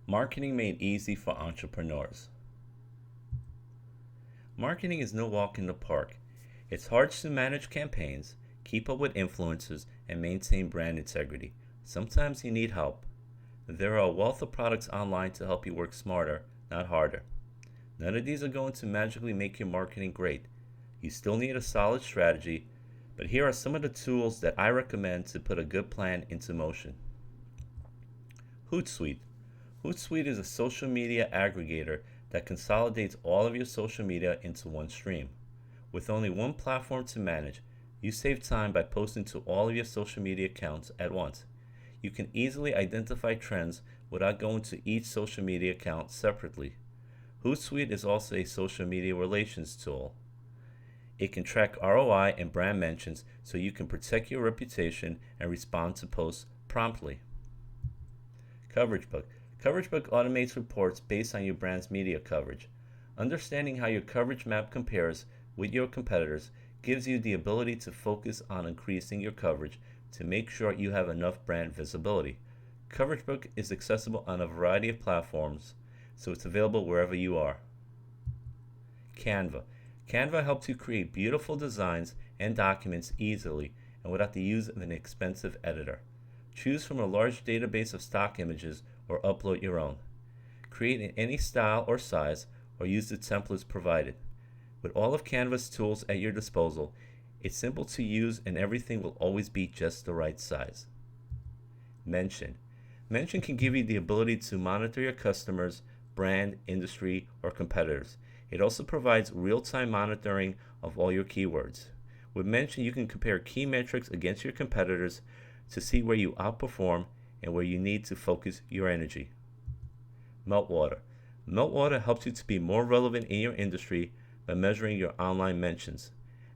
Marketing made easy for entrepreneurs. Marketing is no walk in the park. It's hard to manage campaigns, keep up with influencers, and maintain brand integrity. Sometimes you need help. There are a wealth of products online to help you work smarter, not harder. None of these are going to magically make your marketing great. You still need a solid strategy, but here are some of the tools that I recommend to put a good plan into motion. HootSuite. HootSuite is a social media aggregator that consolidates all of your social media into one stream. With only one platform to manage, you save time by posting to all of your social media accounts at once. You can easily identify trends without going to each social media account separately. HootSuite is also a social media relations tool. It can track ROI and brand mentions so you can protect your reputation and respond to posts promptly. CoverageBook. CoverageBook automates reports based on your brand's media coverage. Understanding how your coverage map compares with your competitors gives you the ability to focus on increasing your coverage to make sure you have enough brand visibility. CoverageBook is accessible on a variety of platforms, so it's available wherever you are. Canva. Canva helps you create beautiful designs and documents easily and without the use of an expensive editor. Choose from a large database of stock images or upload your own. Create in any style or size or use the templates provided. With all of Canva's tools at your disposal, it's simple to use and everything will always be just the right size. Mention. Mention can give you the ability to monitor your customers, brand, industry, or competitors. It also provides real-time monitoring of all your keywords. With Mention, you can compare key metrics against your competitors to see where you outperform and where you need to focus your energy. Meltwater. Meltwater helps you to be more relevant in your industry by measuring your online mentions,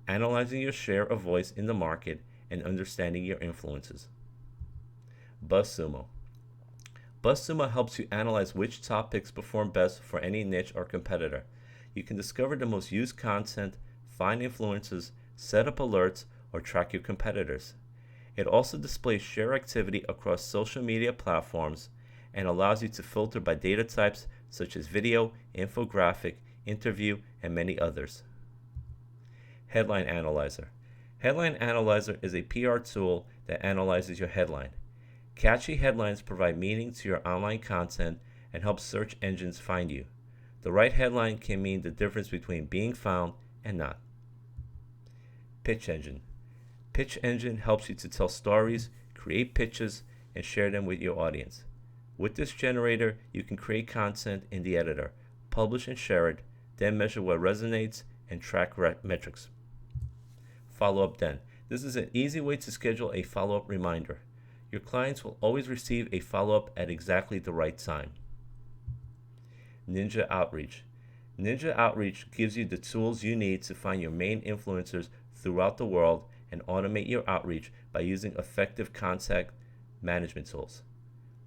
analyzing your share of voice in the market, and understanding your influences. BuzzSumo. BuzzSumo helps you analyze which topics perform best for any niche or competitor. You can discover the most used content, find influencers, set up alerts, or track your competitors. It also displays share activity across social media platforms and allows you to filter by data types such as video, infographic, interview, and many others. Headline Analyzer. Headline Analyzer is a PR tool that analyzes your headline. Catchy headlines provide meaning to your online content and help search engines find you. The right headline can mean the difference between being found and not. Pitch Engine. Pitch Engine helps you to tell stories, create pitches, and share them with your audience. With this generator, you can create content in the editor, publish and share it, then measure what resonates and track metrics. Follow-up then. This is an easy way to schedule a follow-up reminder. Your clients will always receive a follow-up at exactly the right time. Ninja Outreach. Ninja Outreach gives you the tools you need to find your main influencers throughout the world and automate your outreach by using effective contact management tools.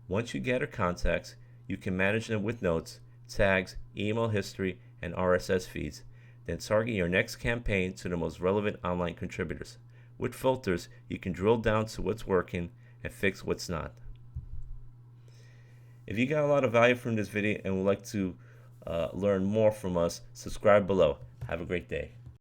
Once you gather contacts, you can manage them with notes, tags, email history, and RSS feeds. Then target your next campaign to the most relevant online contributors. With filters, you can drill down to what's working and fix what's not. If you got a lot of value from this video and would like to learn more from us, subscribe below. Have a great day.